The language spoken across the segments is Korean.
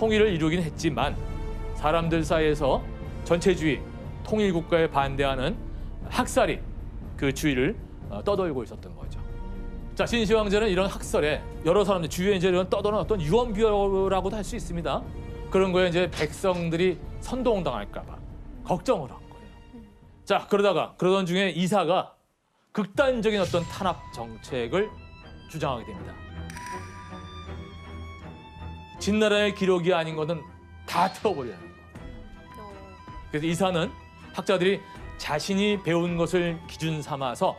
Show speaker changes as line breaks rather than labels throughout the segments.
통일을 이루긴 했지만 사람들 사이에서 전체주의, 통일국가에 반대하는 학살이 그 주의를 떠돌고 있었던 거죠. 자, 진시황제는 이런 학설에 여러 사람들 주위에 이제 이런 떠도는 어떤 유언비어라고도 할 수 있습니다. 그런 거에 이제 백성들이 선동당할까 봐 걱정을 한 거예요. 자, 그러던 중에 이사가 극단적인 어떤 탄압 정책을 주장하게 됩니다. 진나라의 기록이 아닌 것은 다 틀어버리는 거예요. 그래서 이사는 학자들이 자신이 배운 것을 기준 삼아서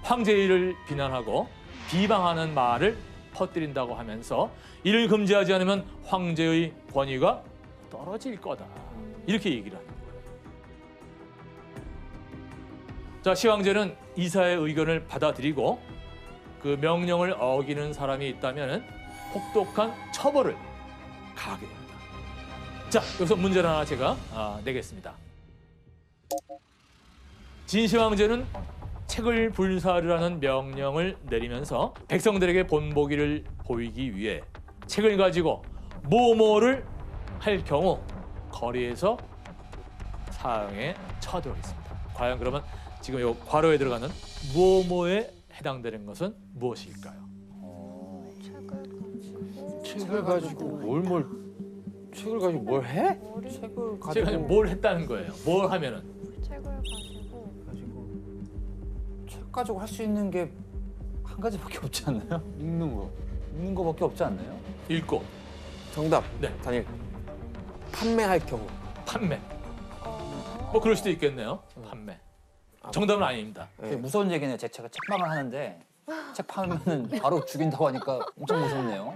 황제를 비난하고 비방하는 말을 퍼뜨린다고 하면서 이를 금지하지 않으면 황제의 권위가 떨어질 거다. 이렇게 얘기를 하는 거예요. 자, 시황제는 이사의 의견을 받아들이고 그 명령을 어기는 사람이 있다면 혹독한 처벌을 가하게 됩니다. 자, 여기서 문제를 하나 제가 내겠습니다. 진시황제는 책을 불사르라는 명령을 내리면서 백성들에게 본보기를 보이기 위해 책을 가지고 뭐뭐를 할 경우 거리에서 사형에 처하도록했습니다. 과연 그러면 지금 이 괄호에 들어가는 뭐뭐에 해당되는 것은 무엇일까요?
책을 가지고 책을 가지고 뭘 해? 책을
제가 뭘 했다는 거예요. 뭘 하면은
책을
책 가지고 할 수 있는 게 한 가지밖에 없지 않나요? 읽는 거밖에 없지 않나요?
읽고
정답.
네.
단일. 판매할 경우.
판매. 뭐 그럴 수도 있겠네요. 판매. 정답은 아닙니다.
되게 무서운 얘기네요. 제가 책방을 하는데 책 팔면은 바로 죽인다고 하니까 엄청 무섭네요.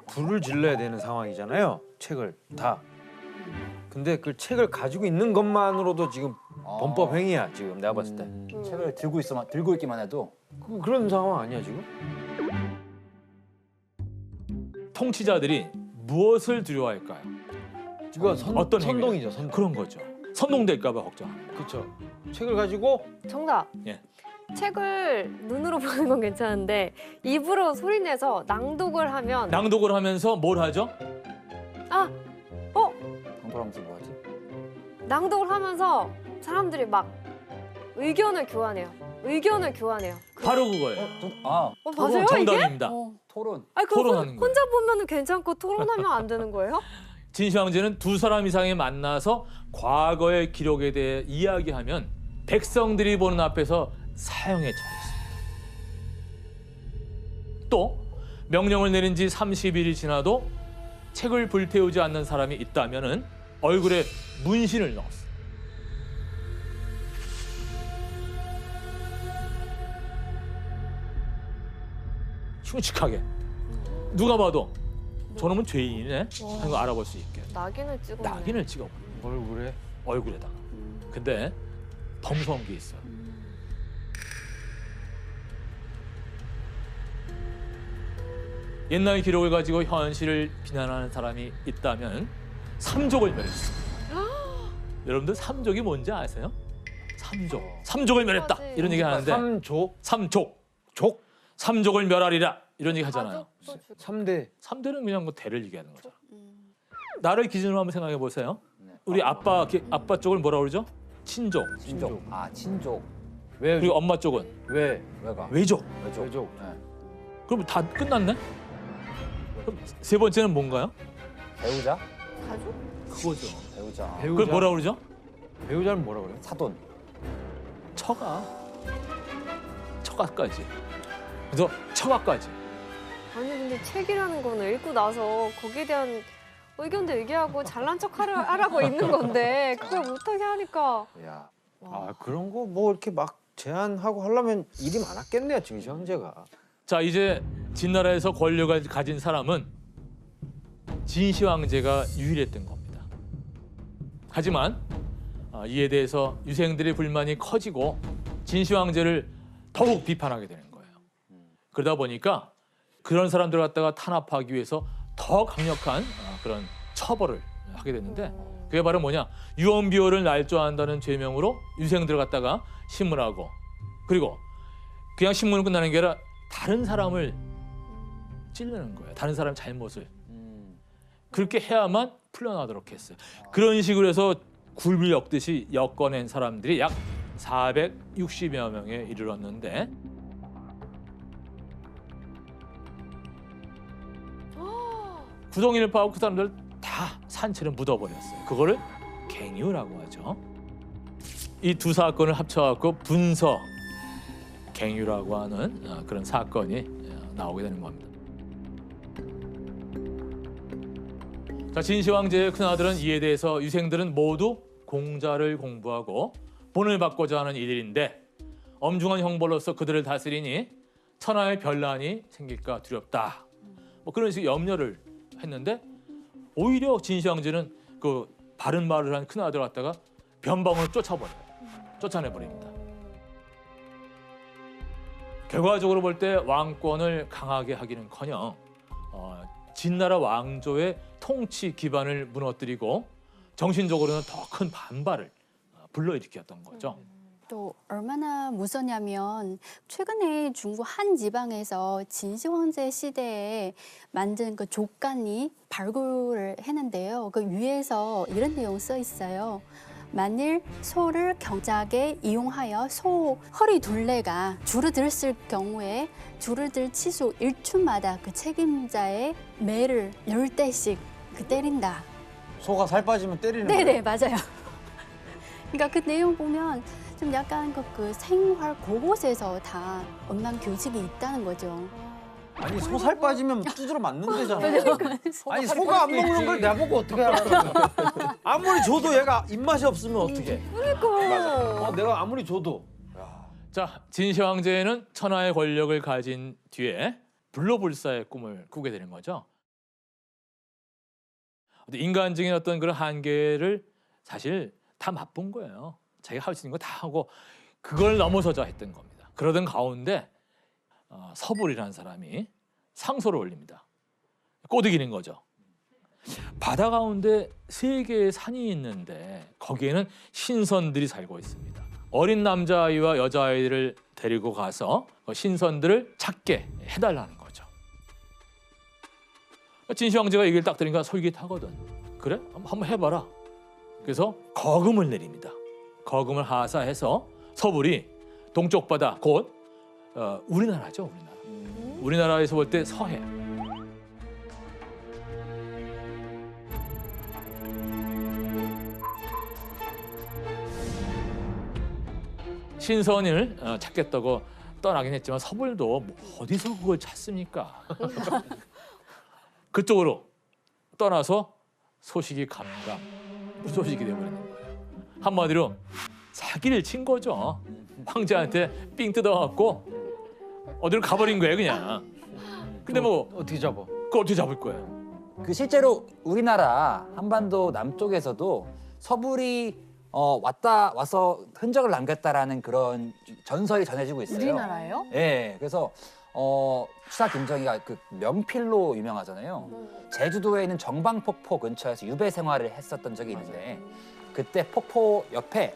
불을 질러야 되는 상황이잖아요. 책을 다. 근데 그 책을 가지고 있는 것만으로도 지금 범법 행위야. 지금 내가 봤을 때.
책을 들고 있기만 해도
그런 상황 아니야 지금?
통치자들이 무엇을 두려워할까요?
이거
어떤
선동이죠.
행위를?
선동.
그런 거죠. 선동될까 봐 걱정.
그렇죠. 책을 가지고
정답.
예.
책을 눈으로 보는 건 괜찮은데 입으로 소리내서 낭독을 하면
낭독을 하면서 뭘 하죠?
방돌하면서 뭐하지?
낭독을 하면서 사람들이 막 의견을 교환해요.
바로 그거예요.
맞아요 이게?
정답입니다.
토론.
아니 그거
토론하는 거예요.
혼자 보면 괜찮고 토론하면 안 되는 거예요?
진시황제는 두 사람 이상이 만나서 과거의 기록에 대해 이야기하면 백성들이 보는 앞에서 사형에 처했습니다. 또 명령을 내린 지 30일이 지나도 책을 불태우지 않는 사람이 있다면 얼굴에 문신을 넣었어요. 흉측하게. 누가 봐도 저놈은 죄인이네 하는 거 알아볼 수 있게.
낙인을 찍어.
낙인을 찍어버려.
얼굴에
얼굴에다가. 근데 더 무서운 게 있어요. 옛날 기록을 가지고 현실을 비난하는 사람이 있다면 삼족을 멸했습니다. 여러분들 삼족이 뭔지 아세요? 삼족을 멸했다
맞아요.
이런 얘기 하는데
삼족.
삼족 삼족을 멸하리라 이런 얘기 하잖아요.
가족도 죽-
3대.
삼대는 그냥 뭐 대를 얘기하는 거죠. 나를 기준으로 한번 생각해 보세요. 우리 아빠 쪽을 뭐라 그러죠? 친족.
친족. 친족.
왜?
그리고 엄마 쪽은
왜?
왜가?
외족.
외족. 네.
그럼 다 끝났네? 그럼 세 번째는 뭔가요?
배우자?
가족?
그거죠.
배우자.
그걸 뭐라 그러죠?
배우자는 뭐라 그래요?
사돈.
처가까지. 그래서 처가까지.
아니 근데 책이라는 거는 읽고 나서 거기에 대한 의견도 얘기하고 잘난 척 하라고 있는 건데 그걸 못하게 하니까
야.
그런 거 뭐 이렇게 막 제안하고 하려면 일이 많았겠네요, 진시황제가.
자, 이제 진나라에서 권력을 가진 사람은 진시황제가 유일했던 겁니다. 하지만 이에 대해서 유생들의 불만이 커지고 진시황제를 더욱 비판하게 되는 거예요. 그러다 보니까 그런 사람들을 갖다가 탄압하기 위해서 더 강력한 그런 처벌을 하게 됐는데 그게 바로 뭐냐? 유언비어를 날조한다는 죄명으로 유생들을 갖다가 신문하고 그리고 그냥 신문을 끝나는 게 아니라 다른 사람을 찌르는 거예요. 다른 사람 잘못을. 그렇게 해야만 풀려나도록 했어요. 그런 식으로 해서 굴을 엮듯이 엮어낸 사람들이 약 460여 명에 이르렀는데 구덩이를 파고 그 사람들 다 산채로 묻어버렸어요. 그거를 갱유라고 하죠. 이 두 사건을 합쳐갖고 분서 갱유라고 하는 그런 사건이 나오게 되는 겁니다. 자, 진시 황제의 큰아들은 이에 대해서 유생들은 모두 공자를 공부하고 본을 받고자 하는 이들인데 엄중한 형벌로서 그들을 다스리니 천하의 변란이 생길까 두렵다. 뭐 그런 식의 염려를 했는데 오히려 진시 황제는 그 바른 말을 한 큰아들 갖다가 변방으로 쫓아내버립니다. 결과적으로 볼 때 왕권을 강하게 하기는커녕 진나라 왕조의 통치 기반을 무너뜨리고 정신적으로는 더 큰 반발을 불러일으켰던 거죠.
또 얼마나 무섭냐면 최근에 중국 한 지방에서 진시 황제 시대에 만든 그 족간이 발굴을 했는데요. 그 위에서 이런 내용 써 있어요. 만일 소를 경작에 이용하여 소 허리 둘레가 줄어들었을 경우에 줄어들 치수 1초마다 그 책임자의 매를 10대씩 때린다.
소가 살 빠지면 때리는
네네, 맞아요. 그러니까 그 내용 보면 좀 약간 그 생활 곳곳에서 다 엄한 교직이 있다는 거죠.
아니 소 살 빠지면 두드러 맞는 데잖아. 아니
살이
소가 안
빠질 수
먹는
있지.
걸 내가 보고 어떻게 알아? 아무리 줘도 얘가 입맛이 없으면 어떻게?
그러니까.
내가 아무리 줘도.
자, 진시 황제는 천하의 권력을 가진 뒤에 불로불사의 꿈을 꾸게 되는 거죠. 인간적인 어떤 그런 한계를 사실 다 맛본 거예요. 자기가 할 수 있는 거 다 하고 그걸 넘어서자 했던 겁니다. 그러던 가운데 서불이라는 사람이 상소를 올립니다. 꼬드기는 거죠. 바다 가운데 3개의 산이 있는데 거기에는 신선들이 살고 있습니다. 어린 남자아이와 여자아이들을 데리고 가서 신선들을 찾게 해달라는 거죠. 진시 황제가 얘기를 딱 들으니까 솔깃하거든. 그래? 한번 해봐라. 그래서 거금을 내립니다. 거금을 하사해서 서불이 동쪽 바다 곧 우리나라죠, 우리나라. 우리나라에서 볼 때 서해. 신선을 찾겠다고 떠나긴 했지만 서불도 뭐 어디서 그걸 찾습니까? 그쪽으로 떠나서 소식이 감감, 소식이 되어버리는 거예요. 한마디로 사기를 친 거죠. 황제한테 삥 뜯어갖고 어디로 가버린 거예요, 그냥. 근데 뭐
어떻게 잡아?
그걸 어떻게 잡을 거예요?
그 실제로 우리나라 한반도 남쪽에서도 서불이 와서 흔적을 남겼다라는 그런 전설이 전해지고 있어요.
우리나라예요?
네, 그래서 추사 김정희가 그 명필로 유명하잖아요. 제주도에 있는 정방폭포 근처에서 유배 생활을 했었던 적이 있는데 그때 폭포 옆에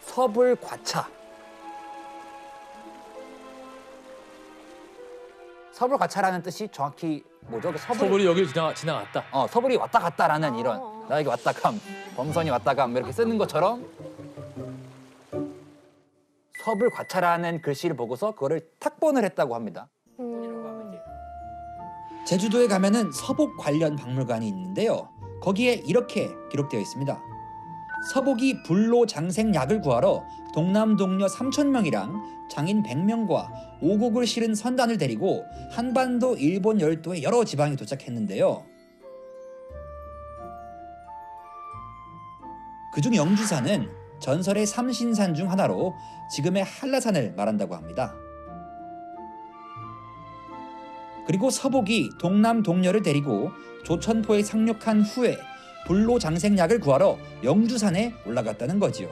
서불 과차. 서불 과차라는 뜻이 정확히 뭐죠? 그
서불이 여기를 지나갔다.
서불이 왔다 갔다라는
어,
이런
어.
나에게 왔다 감, 범선이 왔다 감 이렇게 쓰는 것처럼 서불 과차라는 글씨를 보고서 그거를 탁본을 했다고 합니다.
제주도에 가면은 서복 관련 박물관이 있는데요. 거기에 이렇게 기록되어 있습니다. 서복이 불로 장생약을 구하러 동남 동녀 3,000명이랑 장인 100명과 오곡을 실은 선단을 데리고 한반도 일본 열도의 여러 지방에 도착했는데요. 그중 영주산은 전설의 삼신산 중 하나로 지금의 한라산을 말한다고 합니다. 그리고 서복이 동남 동녀를 데리고 조천포에 상륙한 후에 불로 장생약을 구하러 영주산에 올라갔다는 거지요.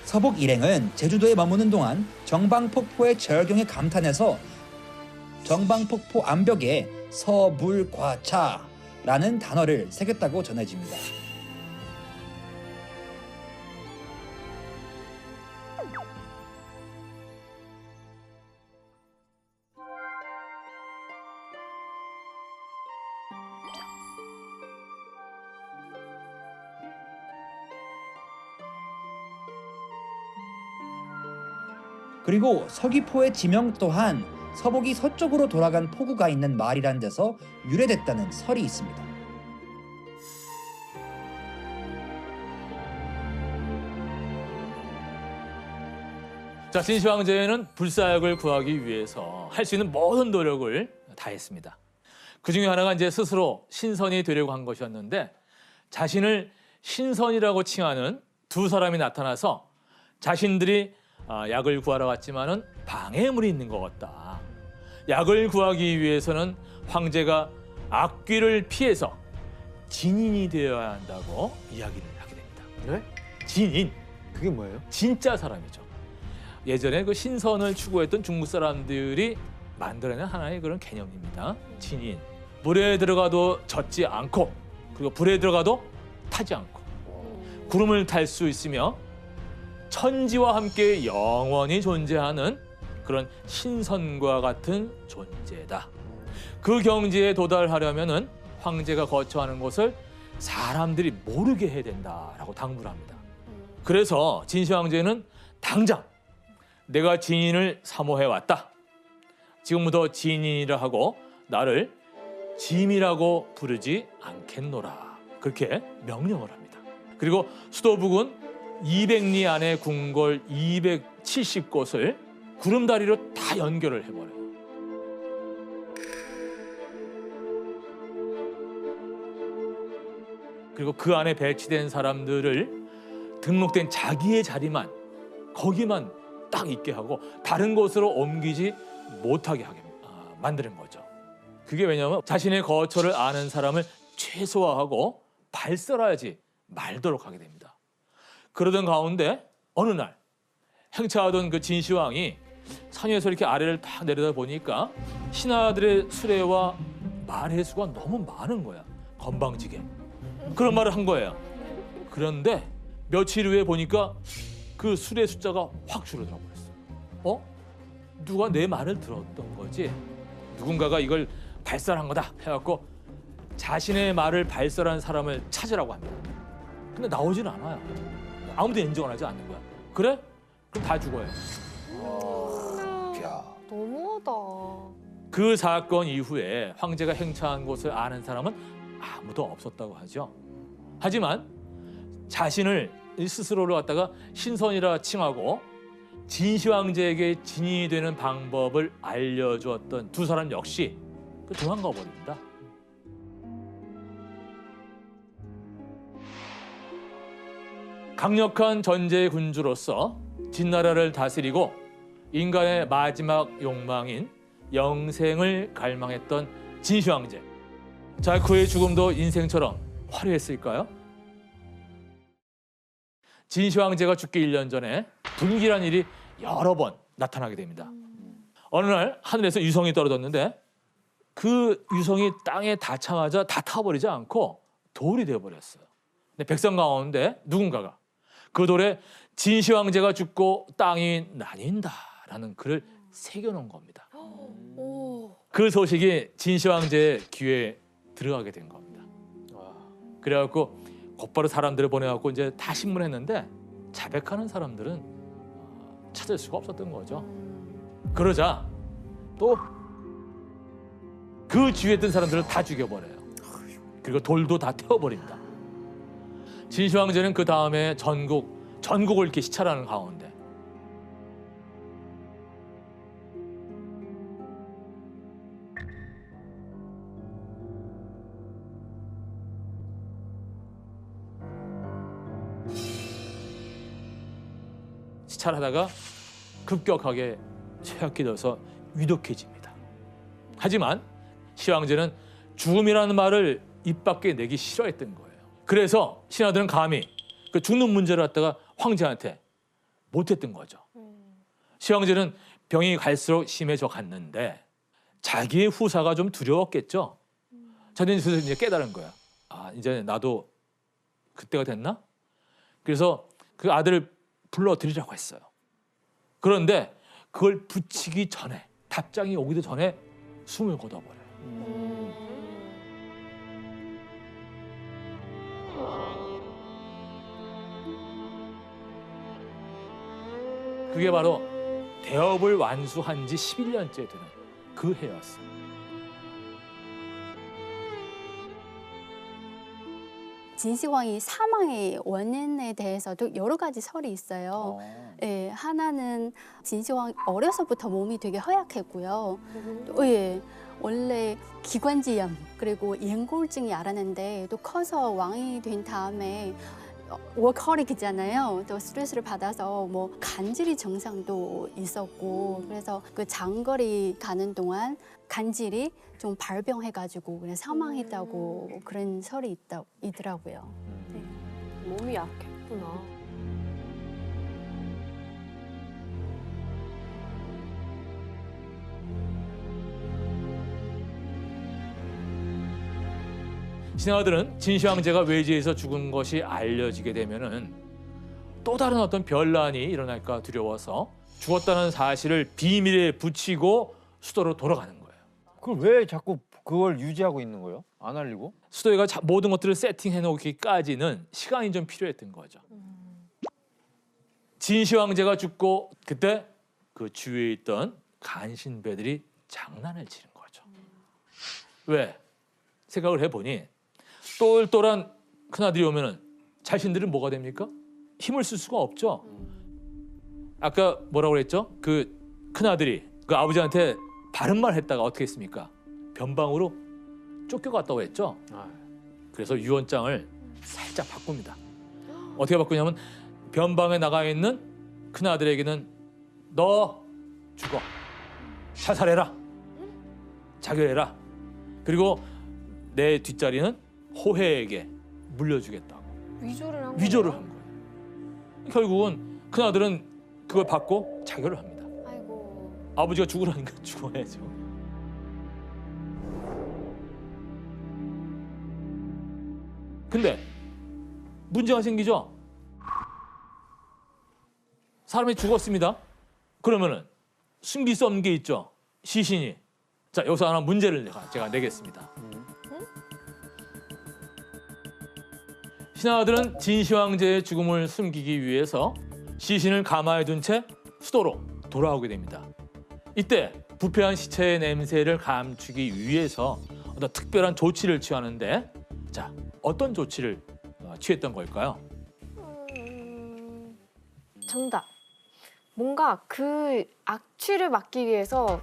서복 일행은 제주도에 머무는 동안 정방폭포의 절경에 감탄해서 정방폭포 암벽에 서불과차라는 단어를 새겼다고 전해집니다. 그리고 서귀포의 지명 또한 서복이 서쪽으로 돌아간 포구가 있는 마을이라는 데서 유래됐다는 설이 있습니다.
자, 진시 황제는 불사약을 구하기 위해서 할 수 있는 모든 노력을 다했습니다. 그 중에 하나가 이제 스스로 신선이 되려고 한 것이었는데 자신을 신선이라고 칭하는 두 사람이 나타나서 자신들이 약을 구하러 갔지만은 방해물이 있는 것 같다. 약을 구하기 위해서는 황제가 악귀를 피해서 진인이 되어야 한다고 이야기를 하게 됩니다.
네?
진인,
그게 뭐예요?
진짜 사람이죠. 예전에 그 신선을 추구했던 중국 사람들이 만들어낸 하나의 그런 개념입니다. 진인. 물에 들어가도 젖지 않고 그리고 불에 들어가도 타지 않고 구름을 탈 수 있으며 천지와 함께 영원히 존재하는 그런 신선과 같은 존재다. 그 경지에 도달하려면은 황제가 거처하는 곳을 사람들이 모르게 해야 된다라고 당부를 합니다. 그래서 진시 황제는 당장 내가 진인을 사모해 왔다. 지금부터 진인이라 하고 나를 짐이라고 부르지 않겠노라. 그렇게 명령을 합니다. 그리고 수도북은 200리 안에 궁궐 270곳을 구름다리로 다 연결을 해버려요. 그리고 그 안에 배치된 사람들을 등록된 자기의 자리만 거기만 딱 있게 하고 다른 곳으로 옮기지 못하게 하게 만드는 거죠. 그게 왜냐하면 자신의 거처를 아는 사람을 최소화하고 발설하지 말도록 하게 됩니다. 그러던 가운데 어느 날 행차하던 그 진시황이 산 위에서 이렇게 아래를 딱 내려다 보니까 신하들의 수레와 말의 수가 너무 많은 거야. 건방지게. 그런 말을 한 거예요. 그런데 며칠 후에 보니까 그 수레 숫자가 확 줄어들어 버렸어. 누가 내 말을 들었던 거지? 누군가가 이걸 발설한 거다 해갖고 자신의 말을 발설한 사람을 찾으라고 합니다. 근데 나오지는 않아요. 아무도 인정을 하지 않는 거야. 그래? 그럼 다 죽어요.
너무하다.
그 사건 이후에 황제가 행차한 곳을 아는 사람은 아무도 없었다고 하죠. 하지만 자신을 스스로를 갖다가 신선이라 칭하고 진시 황제에게 진인이 되는 방법을 알려주었던 두 사람 역시 도망가 버립니다. 강력한 전제 군주로서 진나라를 다스리고 인간의 마지막 욕망인 영생을 갈망했던 진시 황제. 자, 그의 죽음도 인생처럼 화려했을까요? 진시 황제가 죽기 1년 전에 불길한 일이 여러 번 나타나게 됩니다. 어느 날 하늘에서 유성이 떨어졌는데 그 유성이 땅에 닿자마자 다 타버리지 않고 돌이 되어버렸어요. 근데 백성 가운데 누군가가 그 돌에 진시 황제가 죽고 땅이 나뉜다라는 글을 새겨놓은 겁니다.
오.
그 소식이 진시 황제의 귀에 들어가게 된 겁니다. 그래갖고 곧바로 사람들을 보내갖고 이제 다 신문했는데 자백하는 사람들은 찾을 수가 없었던 거죠. 그러자 또 그 주위에 있던 사람들을 다 죽여버려요. 그리고 돌도 다 태워버립니다. 진시 황제는 그 다음에 전국을 이렇게 시찰하는 가운데 시찰하다가 급격하게 쇠약해져서 위독해집니다. 하지만 시황제는 죽음이라는 말을 입 밖에 내기 싫어했던 거예요. 그래서 신하들은 감히 그 죽는 문제를 갖다가 황제한테 못했던 거죠. 시황제는 병이 갈수록 심해져 갔는데 자기의 후사가 좀 두려웠겠죠. 자기는 이제 깨달은 거야. 이제 나도 그때가 됐나? 그래서 그 아들을 불러드리라고 했어요. 그런데 그걸 붙이기 전에 답장이 오기도 전에 숨을 거둬버려요. 그게 바로 대업을 완수한 지 11년째 되는 그 해였어요.
진시황이 사망의 원인에 대해서도 여러 가지 설이 있어요. 예, 하나는 진시황 어려서부터 몸이 되게 허약했고요. 또, 예, 원래 기관지염 그리고 연골증이 앓았는데 또 커서 왕이 된 다음에 워커릭이잖아요. 또 스트레스를 받아서 뭐 간질이 증상도 있었고 그래서 그 장거리 가는 동안 간질이 좀 발병해가지고 그냥 사망했다고 그런 설이 있더라고요.
몸이 약했구나.
신하들은 진시황제가 외지에서 죽은 것이 알려지게 되면은 또 다른 어떤 변란이 일어날까 두려워서 죽었다는 사실을 비밀에 붙이고 수도로 돌아가는 거예요.
그걸 왜 자꾸 그걸 유지하고 있는 거예요? 안 알리고?
수도회가 모든 것들을 세팅해 놓기까지는 시간이 좀 필요했던 거죠. 진시황제가 죽고 그때 그 주위에 있던 간신배들이 장난을 치는 거죠. 왜? 생각을 해보니 똘똘한 큰아들이 오면은 자신들은 뭐가 됩니까? 힘을 쓸 수가 없죠. 아까 뭐라고 그랬죠? 그 큰아들이 그 아버지한테 바른 말 했다가 어떻게 했습니까? 변방으로 쫓겨갔다고 했죠. 그래서 유언장을 살짝 바꿉니다. 어떻게 바꾸냐면 변방에 나가 있는 큰아들에게는 너 죽어. 자살해라. 자결해라. 그리고 내 뒷자리는 호해에게 물려주겠다고.
위조를 한
위조를
거예요?
한 거예요. 결국은 큰아들은 그걸 받고 자결을 합니다.
아이고.
아버지가 죽으라니까 죽어야죠. 근데 문제가 생기죠. 사람이 죽었습니다. 그러면은 숨길 수 없는 게 있죠. 시신이. 자, 여기서 하나 문제를 제가 내겠습니다. 신하들은 진시황제의 죽음을 숨기기 위해서 시신을 가마에 둔 채 수도로 돌아오게 됩니다. 이때 부패한 시체의 냄새를 감추기 위해서 어떤 특별한 조치를 취하는데, 자, 어떤 조치를 취했던 걸까요?
정답. 뭔가 그 악취를 막기 위해서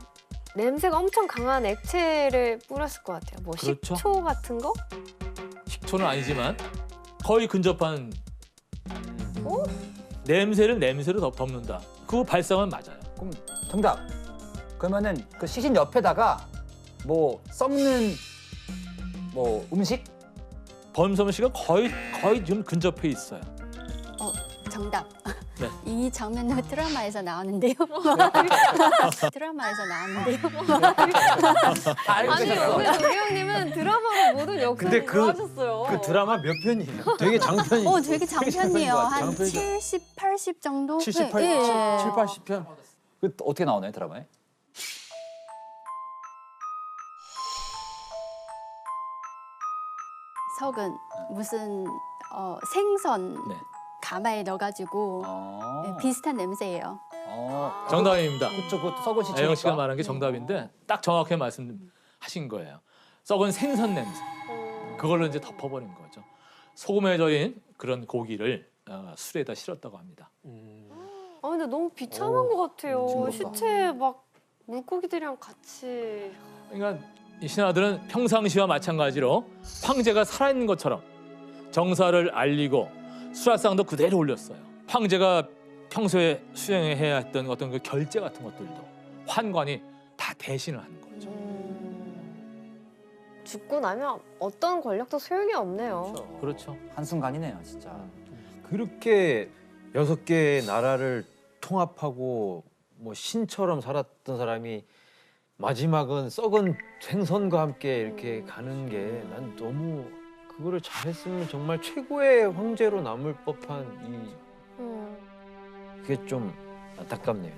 냄새가 엄청 강한 액체를 뿌렸을 것 같아요. 뭐
그렇죠.
식초 같은 거?
식초는 아니지만 거의 근접한
어?
냄새를 냄새로 덮는다. 그 발상은 맞아요.
그럼 정답. 그러면은 그 시신 옆에다가 뭐 썩는 뭐 음식?
범섬 씨가 거의 좀 근접해 있어요.
정답.
네.
이 장면은 드라마에서 나오는데요. 드라마에서 나오는데요.
알고
아니
계셨어.
오늘 우리 형님은 드라마로 모든
근데
역할을
그-
하셨어요.
그 드라마 몇 편이에요? 되게 장편이.
되게 장편이에요. 한
장편이죠.
70, 80 정도?
78,
예, 예.
7, 80편.
그 어떻게 나오나요 드라마에?
석은 무슨 생선
네.
가마에 넣어가지고 비슷한 냄새예요.
정답입니다.
그쪽 그 썩은 시체니까.
아영 씨가 말한 게 정답인데 딱 정확하게 말씀하신 거예요. 썩은 생선 냄새. 그걸로 이제 덮어버린 거죠. 소금에 절인 그런 고기를 술에다 실었다고 합니다.
아 근데 너무 비참한 것 같아요.
징그럽다.
시체 막 물고기들이랑 같이.
그러니까 이 신하들은 평상시와 마찬가지로 황제가 살아있는 것처럼 정사를 알리고 수라상도 그대로 올렸어요. 황제가 평소에 수행해야 했던 어떤 그 결제 같은 것들도 환관이 다 대신을 하는 거죠.
죽고 나면 어떤 권력도 소용이 없네요.
그렇죠.
한순간이네요 진짜.
그렇게 6개의 나라를 통합하고 뭐 신처럼 살았던 사람이 마지막은 썩은 생선과 함께 이렇게 가는 게 난 너무 그거를 잘했으면 정말 최고의 황제로 남을 법한 이
음.
그게 좀 안타깝네요.